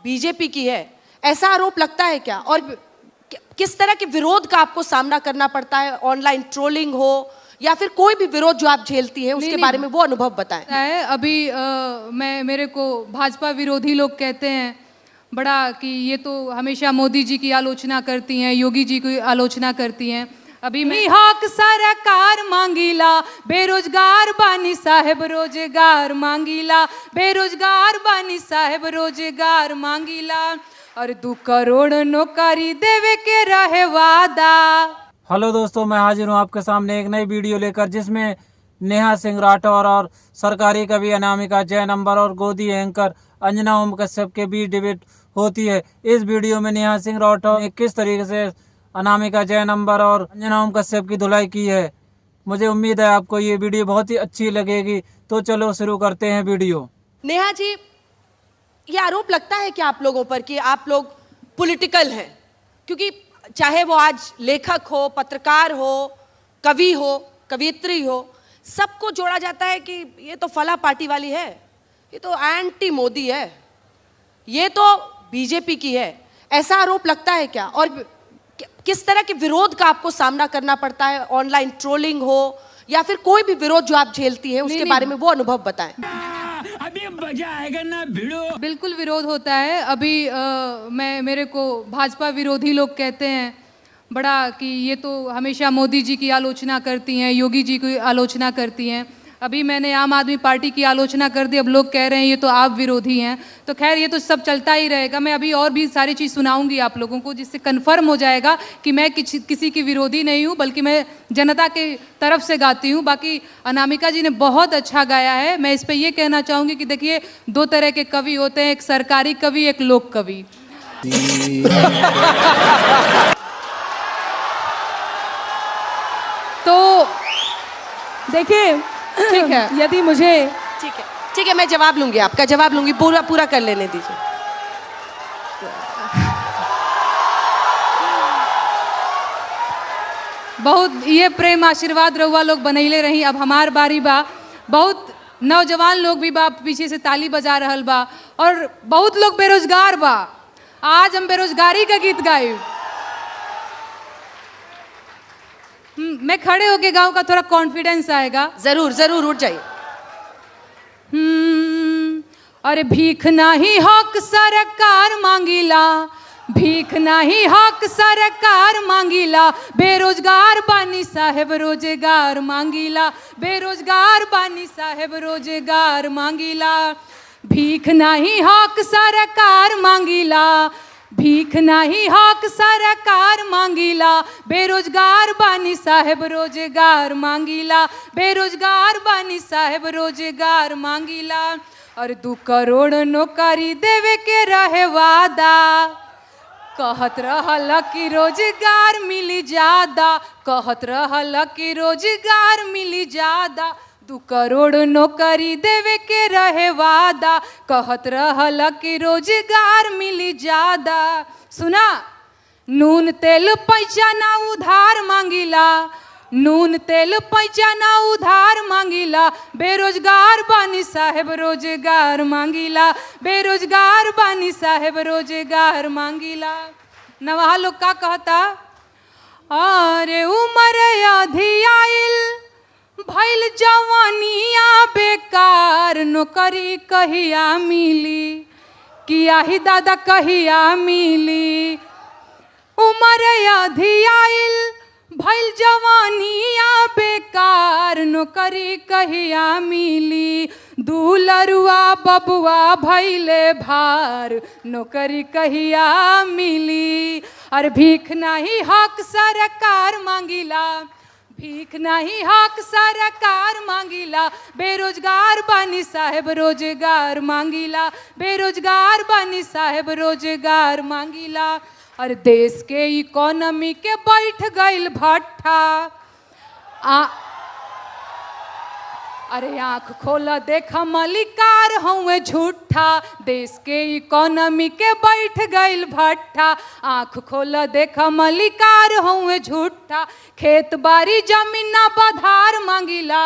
BJP की है, ऐसा आरोप लगता है क्या? और किस तरह के विरोध का आपको सामना करना पड़ता है? ऑनलाइन ट्रोलिंग हो या फिर कोई भी विरोध जो आप झेलती है, उसके बारे में वो अनुभव बताएं। अभी मेरे को भाजपा विरोधी लोग कहते हैं बड़ा कि ये तो हमेशा मोदी जी की आलोचना करती हैं, योगी जी की आलोचना करती हैं। अभी मैं हक सरकार मांगीला, बेरोजगार बानी साहेब रोजगार मांगीला, बेरोजगार बानी साहेब रोजगार मांगीला, और 2 करोड़ नौकरी देवे के रहे वादा। हेलो दोस्तों, मैं हाजिर हूँ आपके सामने एक नई वीडियो लेकर, जिसमें नेहा सिंह राठौर और सरकारी कवि अनामिका जैन अंबर और गोदी एंकर अंजना ओम कश्यप के बीच डिबेट होती है। इस वीडियो में नेहा सिंह राठौर ने किस तरीके से अनामिका जैन अंबर और अंजना ओम कश्यप की धुलाई की है, मुझे उम्मीद है आपको ये वीडियो बहुत ही अच्छी लगेगी। तो चलो शुरू करते हैं वीडियो। नेहा जी, ये आरोप लगता है कि आप लोगों पर कि आप लोग पॉलिटिकल हैं, क्योंकि चाहे वो आज लेखक हो, पत्रकार हो, कवि हो, कवियत्री हो, सबको जोड़ा जाता है कि ये तो फला पार्टी वाली है, ये तो एंटी मोदी है, ये तो बीजेपी की है, ऐसा आरोप लगता है क्या? और किस तरह के विरोध का आपको सामना करना पड़ता है? ऑनलाइन ट्रोलिंग हो या फिर कोई भी विरोध जो आप झेलती है, उसके बारे में वो अनुभव बताएं। अभी मजा आएगा ना भिड़ो। बिल्कुल विरोध होता है। अभी मेरे को भाजपा विरोधी लोग कहते हैं बड़ा कि ये तो हमेशा मोदी जी की आलोचना करती हैं, योगी जी की आलोचना करती हैं। अभी मैंने आम आदमी पार्टी की आलोचना कर दी, अब लोग कह रहे हैं ये तो आप विरोधी हैं। तो खैर ये तो सब चलता ही रहेगा। मैं अभी और भी सारी चीज़ सुनाऊंगी आप लोगों को, जिससे कन्फर्म हो जाएगा कि मैं किसी की विरोधी नहीं हूँ, बल्कि मैं जनता के तरफ से गाती हूँ। बाकी अनामिका जी ने बहुत अच्छा गाया है। मैं इस पर यह कहना चाहूँगी कि देखिए, 2 तरह के कवि होते हैं, एक सरकारी कवि, एक लोक कवि। तो देखिए, ठीक है, यदि मुझे ठीक है, मैं जवाब लूंगी, आपका जवाब लूंगी, पूरा कर लेने दीजिए। बहुत ये प्रेम आशीर्वाद रहुआ लोग बनैले रही। अब हमार बारी बा। बहुत नौजवान लोग भी बा पीछे से ताली बजा रहल बा, और बहुत लोग बेरोजगार बा। आज हम बेरोजगारी का गीत गाए। मैं खड़े होके गाऊं का थोड़ा कॉन्फिडेंस आएगा। जरूर उठ जाइए। अरे भीख नाही हक सरकार मांगीला, भीख नाही हक सरकार मांगीला, बेरोजगार बानी साहेब रोजगार मांगीला, बेरोजगार बानी साहेब रोजगार मांगीला, भीख नाही हक सरकार मांगीला, भीख नाही हक सरकार मांगीला, बेरोजगार बानी साहेब रोजगार मांगीला, बेरोजगार बानी साहेब रोजगार मांगीला, और 2 करोड़ नौकरी देवे के रहे वादा, कहत रहल कि रोजगार मिली ज्यादा, कहत रहल कि रोजगार मिली ज्यादा, 2 करोड़ नौकरी देवे के रहे वादा, कहत रहल कि रोजगार मिली ज्यादा। सुना, नून तेल पैसा ना उधार मांगीला, नून तेल पैसा ना उधार मांगीला, बेरोजगार बानी साहेब रोजगार मांगीला, बेरोजगार बानी साहेब रोजगार मांगीला। नवा लोग का कहता, अरे उमर आधी आइल भइल जवानिया बेकार, नौकरी कहिया मिली, किया ही दादा कहिया मिली। उमर आधी आइल भइल जवानिया बेकार, नौकरी कहिया मिली, दुलरुआ बबुआ भइले भार, नौकरी कहिया मिली। और भीख नहीं हक सरकार मांगीला, भीख नहीं हक सरकार मांगीला, बेरोजगार बानी साहेब रोजगार मांगीला, बेरोजगार बानी साहेब रोजगार मांगीला। और देश के इकोनॉमी के बैठ गईल भट्ठा, अरे आँख खोला देखा मलिकार हूँ झूठा, देश के इकोनॉमी के बैठ गईल भट्ठा, आँख खोला देखा मलिकार हूँ झूठा, खेत बाड़ी जमीन ना बधार मांगीला,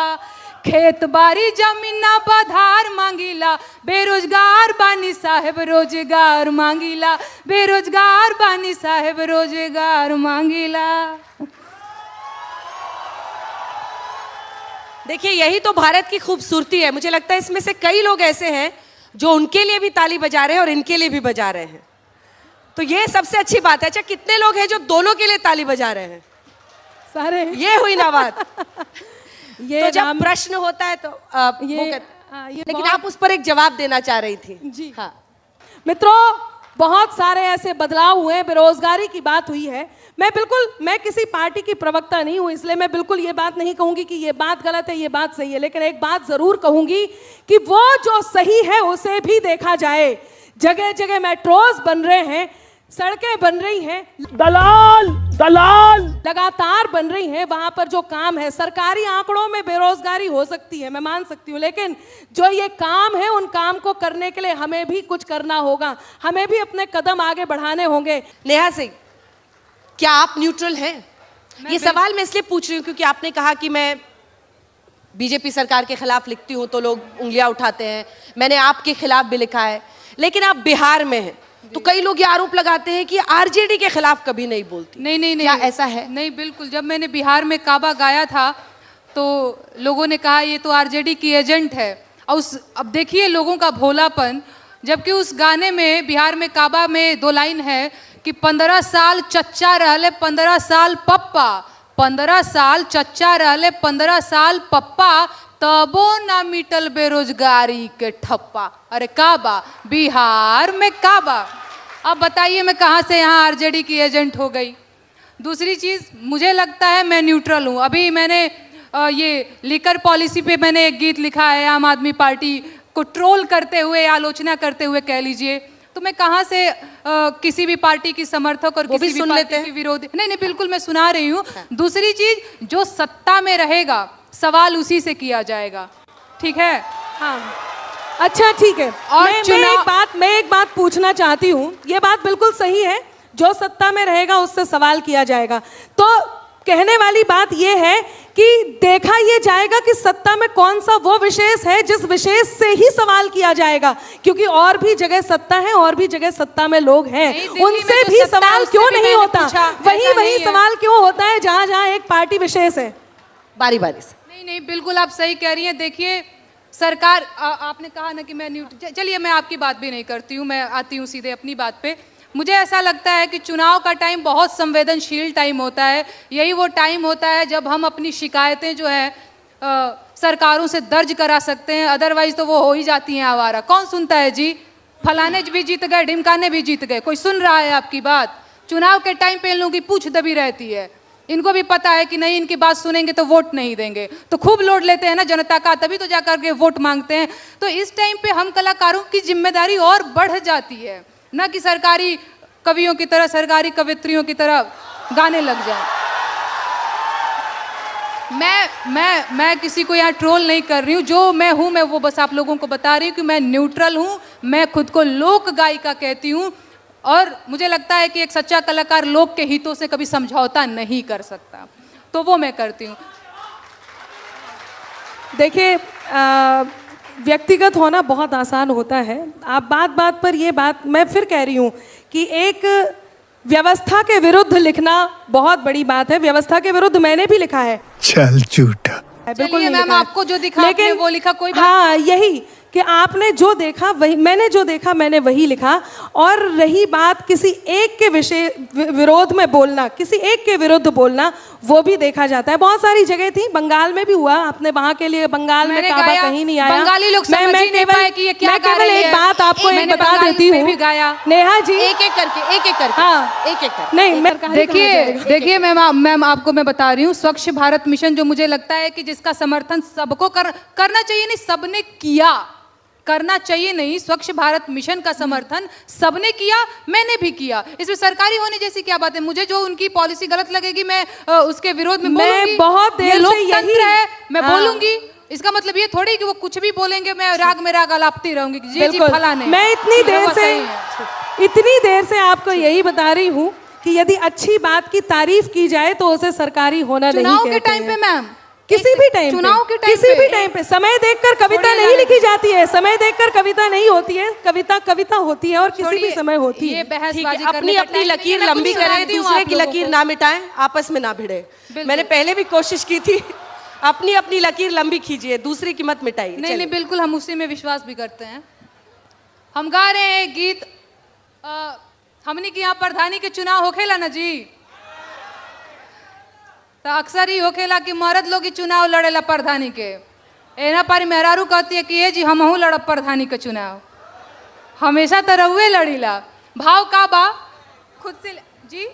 खेत बारी जमीना बधार मांगीला, बेरोजगार बानी साहेब रोजगार मांगीला, बेरोजगार बानी साहेब रोजगार मांगीला। देखिए, यही तो भारत की खूबसूरती है। मुझे लगता है इसमें से कई लोग ऐसे हैं जो उनके लिए भी ताली बजा रहे हैं और इनके लिए भी बजा रहे हैं, तो ये सबसे अच्छी बात है। अच्छा, कितने लोग हैं जो दोनों के लिए ताली बजा रहे हैं? सारे। ये हुई ना बात। ये तो जब प्रश्न होता है तो लेकिन आप उस पर एक जवाब देना चाह रही थी। जी हाँ मित्रों, बहुत सारे ऐसे बदलाव हुए, बेरोजगारी की बात हुई है। मैं किसी पार्टी की प्रवक्ता नहीं हूं, इसलिए मैं बिल्कुल ये बात नहीं कहूंगी कि ये बात गलत है, ये बात सही है, लेकिन एक बात जरूर कहूंगी कि वो जो सही है उसे भी देखा जाए। जगह जगह मेट्रोज बन रहे हैं, सड़कें बन रही हैं, दलाल दलाल लगातार बन रही हैं। वहां पर जो काम है, सरकारी आंकड़ों में बेरोजगारी हो सकती है, मैं मान सकती हूँ, लेकिन जो ये काम है उन काम को करने के लिए हमें भी कुछ करना होगा, हमें भी अपने कदम आगे बढ़ाने होंगे। नेहा सिंह, क्या आप न्यूट्रल हैं? ये सवाल मैं इसलिए पूछ रही हूँ क्योंकि आपने कहा कि मैं बीजेपी सरकार के खिलाफ लिखती हूँ तो लोग उंगलियां उठाते हैं। मैंने आपके खिलाफ भी लिखा है, लेकिन आप बिहार में हैं तो कई लोग ये आरोप लगाते हैं कि आरजेडी के खिलाफ कभी नहीं बोलती। नहीं, क्या ऐसा है? नहीं, बिल्कुल। जब मैंने बिहार में काबा गाया था तो लोगों ने कहा ये तो आरजेडी की एजेंट है। और अब देखिए लोगों का भोलापन, जबकि उस गाने में बिहार में काबा में 2 लाइन है कि 15 साल चच्चा रहले 15 साल पप्पा, 15 साल चच्चा रहले 15 साल पप्पा, तबो ना मिटल बेरोजगारी के ठप्पा। अरे काबा, बिहार में काबा। अब बताइए मैं कहाँ से यहाँ आरजेडी की एजेंट हो गई? दूसरी चीज़, मुझे लगता है मैं न्यूट्रल हूँ। अभी मैंने ये लिकर पॉलिसी पे मैंने एक गीत लिखा है, आम आदमी पार्टी को ट्रोल करते हुए, आलोचना करते हुए कह लीजिए। तो मैं कहाँ से किसी भी पार्टी की समर्थक और किसी भी पार्टी की विरोधी, नहीं, बिल्कुल मैं सुना रही हूँ। दूसरी चीज, जो सत्ता में रहेगा सवाल उसी से किया जाएगा, ठीक है? हाँ, अच्छा ठीक है। और मैं एक बात पूछना चाहती हूँ, ये बात बिल्कुल सही है, जो सत्ता में रहेगा उससे सवाल किया जाएगा। तो कहने वाली बात यह है कि देखा यह जाएगा कि सत्ता में कौन सा वो विशेष है जिस विशेष से ही सवाल किया जाएगा, क्योंकि और भी जगह सत्ता है, और भी जगह सत्ता में लोग हैं, उनसे भी सवाल क्यों नहीं होता? वही सवाल क्यों होता है जहां जहां एक पार्टी विशेष है? बारी बारी से। नहीं, बिल्कुल आप सही कह रही हैं। देखिए सरकार, आपने कहा ना कि मैं न्यूट्रल, चलिए मैं आपकी बात भी नहीं करती हूँ, मैं आती हूँ सीधे अपनी बात पे। मुझे ऐसा लगता है कि चुनाव का टाइम बहुत संवेदनशील टाइम होता है। यही वो टाइम होता है जब हम अपनी शिकायतें जो है सरकारों से दर्ज करा सकते हैं, अदरवाइज तो वो हो ही जाती हैं आवारा। कौन सुनता है जी? फलाने भी जीत गए, ढिमकाने भी जीत गए, कोई सुन रहा है आपकी बात? चुनाव के टाइम पे इन लोगों की पूछ दबी रहती है। इनको भी पता है कि नहीं, इनकी बात सुनेंगे तो वोट नहीं देंगे, तो खूब लोड लेते हैं ना जनता का, तभी तो जाकर के वोट मांगते हैं। तो इस टाइम पे हम कलाकारों की जिम्मेदारी और बढ़ जाती है, ना कि सरकारी कवियों की तरह, सरकारी कवित्रियों की तरह गाने लग जाए। मैं किसी को यहाँ ट्रोल नहीं कर रही हूँ, जो मैं हूँ मैं वो बस आप लोगों को बता रही हूँ कि मैं न्यूट्रल हूँ। मैं खुद को लोक गायिका कहती हूँ, और मुझे लगता है कि एक सच्चा कलाकार लोक के हितों से कभी समझौता नहीं कर सकता, तो वो मैं करती हूँ। देखिए, व्यक्तिगत होना बहुत आसान होता है। आप बात बात पर ये बात मैं फिर कह रही हूँ कि एक व्यवस्था के विरुद्ध लिखना बहुत बड़ी बात है। व्यवस्था के विरुद्ध मैंने भी लिखा है। चल झूठा। बिल्कुल मैम, आपको जो दिखा आपने वो लिखा, कोई बात। हाँ, यही कि आपने जो देखा वही, मैंने जो देखा मैंने वही लिखा। और रही बात किसी एक के विषय विरोध में बोलना, किसी एक के विरुद्ध बोलना, वो भी देखा जाता है। बहुत सारी जगह थी, बंगाल में भी हुआ, आपने वहां के लिए बंगाल में काबा कहीं नहीं आया। बंगाली लोग समझ ही नहीं पाए कि ये क्या गा रही है। एक बात आपको एक बता देती हूँ नेहा जी, एक एक करके हाँ, एक करके। नहीं, मैं देखिए मैम आपको मैं बता रही हूँ, स्वच्छ भारत मिशन जो मुझे लगता है कि जिसका समर्थन सबको करना चाहिए, नहीं सबने किया, करना चाहिए नहीं, स्वच्छ भारत मिशन का समर्थन सबने किया, मैंने भी किया। इसमें सरकारी होने जैसी क्या बात है? मुझे जो उनकी पॉलिसी गलत लगेगी मैं उसके विरोध में बोलूंगी। बहुत देर से लोकतंत्र है, मैं बोलूंगी। इसका मतलब ये थोड़ी कि वो कुछ भी बोलेंगे मैं राग में राग अलापती रहूंगी कि जी फलाने। मैं इतनी देर से आपको यही बता रही हूँ कि यदि अच्छी बात की तारीफ की जाए तो उसे सरकारी होना नहीं कहते हैं। चुनाव के टाइम पे मैम किसी भी टाइम चुनाव के टाइम किसी पे भी टाइम पे समय देखकर कविता छोड़िए नहीं लाला लिखी जाती है, समय देखकर कविता नहीं होती है, कविता कविता होती है और किसी भी छोड़िए, समय होती ये है। ठीक है, बहसबाजी अपनी करने का अपनी टाइम नहीं लकीर है, मैं लंबी कुछ सुनाती करें, हूँ दूसरे आप की लोगों लकीर को। ना मिटाएं, आपस में ना भिड़े। मैंने पहले भी कोशिश की थी, अपनी अपनी लकीर लंबी कीजिए, दूसरी की मत मिटाइए। नहीं नहीं, बिल्कुल हम उसी में विश्वास भी करते हैं। हम गा रहे हैं गीत, हमने के यहाँ प्रधानी के चुनाव होखेला ना जी, तो अक्सर ही होखेला कि मर्द लोग ही चुनाव लड़ेला प्रधानी के। एना पारी मेहरारू कहती है कि ये जी हमहू लड़ब प्रधानी के चुनाव, हमेशा तो रहुए लड़ीला। भाव का बा खुद से जी,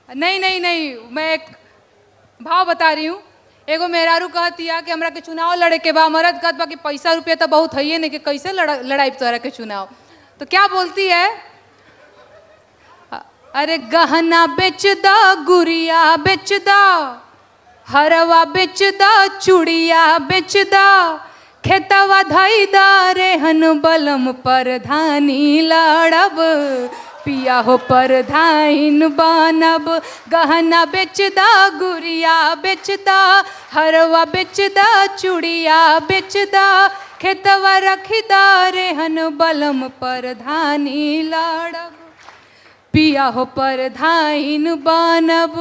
नहीं नहीं नहीं, मैं एक भाव बता रही हूँ। एगो मेहरारू कहती है कि हमरा के चुनाव लड़े के बा, मर्द कहत बा कि पैसा रुपया तो बहुत है नहीं कि कैसे लड़ाई तोरा के चुनाव। तो क्या बोलती है, अरे गहना बेच द, गुड़िया बेच द, हरवा बेच द, चूड़िया बेच द, खेतवा धई द, रेहन बलम प्रधानी लड़ब, पिया हो प्रधान बनब। गहना बेच द, गुड़िया बेच द, हरवा बेच द, चूड़िया बेच द, खेतवा रखी द, रेहन बलम प्रधानी लड़ब, पिया हो प्रधान बनब।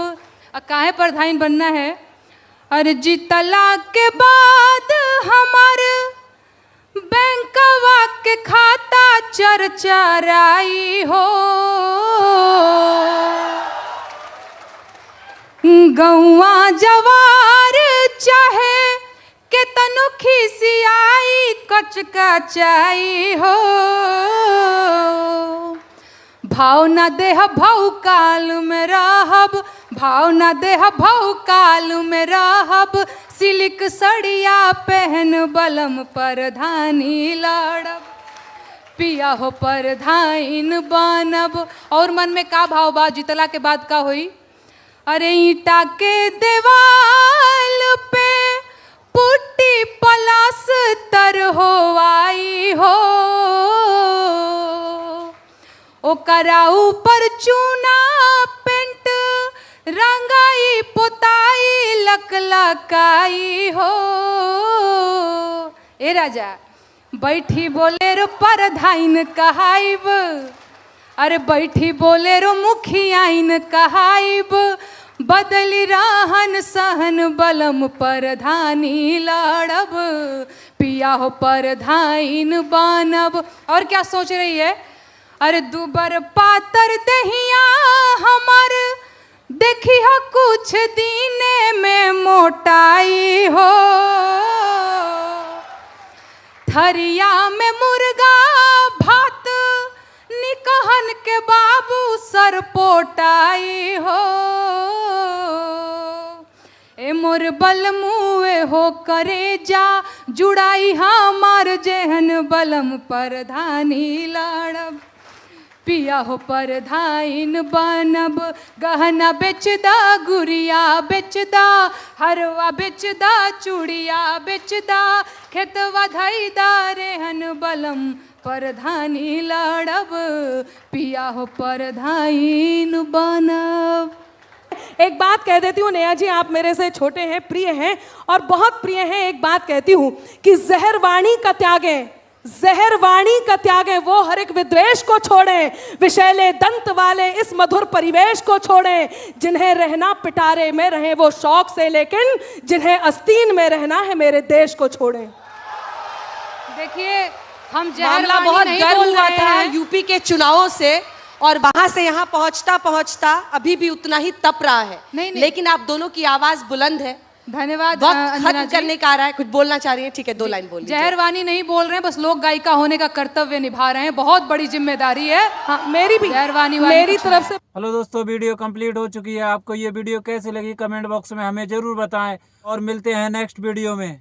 काहे प्रधान बनना है, अरे जीतला के बाद हमार बैंकवा के खाता चरचराई हो, गौवा जवार चाहे के तनु खिसियाई कचकचाई हो, भाव न देह भाव काल में रहब, भाव न देह भाव काल में रहब, सिल्क सड़िया पहन बलम प्रधानी लड़ब, पिया हो प्रधान बनब। और मन में का भाव बा, जीतला के बाद का होई, अरे ईटा के देवाल पे पुट्टी पलस्तर हो आई हो, ओकरा ऊपर चूना पेंट रंगाई पोताई लकलकाई हो। ए राजा बैठी बोलेरो प्रधान कहाइब, अरे बैठी बोलेरो मुखियाइन कहाइब, बदली रहन सहन बलम प्रधानी लड़ब, पिया हो प्रधान बनब। और क्या सोच रही है, अरे दुबर पातर दहिया हमार देखी हो कुछ दीने में मोटाई हो, थरिया में मुर्गा भात निकहन के बाबू सर पोटाई हो, ए मोर बल मुए हो करे जा जुड़ाई हमार जेहन बलम प्रधानी लड़ब, पिया हो प्रधान बनब। गहना बेच द, गुड़िया बेच द, हरवा बेच द, चूड़िया बेच द, खेतवा धई द, रेहन बलम प्रधानी लड़ब, पिया हो प्रधान बनब। एक बात कह देती हूँ नेहा जी, आप मेरे से छोटे हैं, प्रिय हैं और बहुत प्रिय हैं। एक बात कहती हूँ कि जहर वाणी का त्यागें, जहर वाणी का त्यागें, वो हर एक विद्वेष को छोड़ें, विषैले दंत वाले इस मधुर परिवेश को छोड़ें, जिन्हें रहना पिटारे में रहे वो शौक से, लेकिन जिन्हें आस्तीन में रहना है मेरे देश को छोड़ें। देखिए हम मामला बहुत गर्म हुआ था यूपी के चुनावों से, और वहां से यहाँ पहुंचता पहुंचता अभी भी उतना ही तप रहा है। नहीं। लेकिन आप दोनों की आवाज बुलंद है। धन्यवाद। वक्त खत्म करने का आ रहा है, कुछ बोलना चाह रही हैं, ठीक है, 2 लाइन बोलिए। जहरवानी नहीं बोल रहे हैं, बस लोक गायिका होने का कर्तव्य निभा रहे हैं, बहुत बड़ी जिम्मेदारी है। हाँ, मेरी भी, जहरवानी मेरी तरफ से। हेलो दोस्तों, वीडियो कंप्लीट हो चुकी है। आपको ये वीडियो कैसी लगी कमेंट बॉक्स में हमें जरूर बताएं और मिलते हैं नेक्स्ट वीडियो में।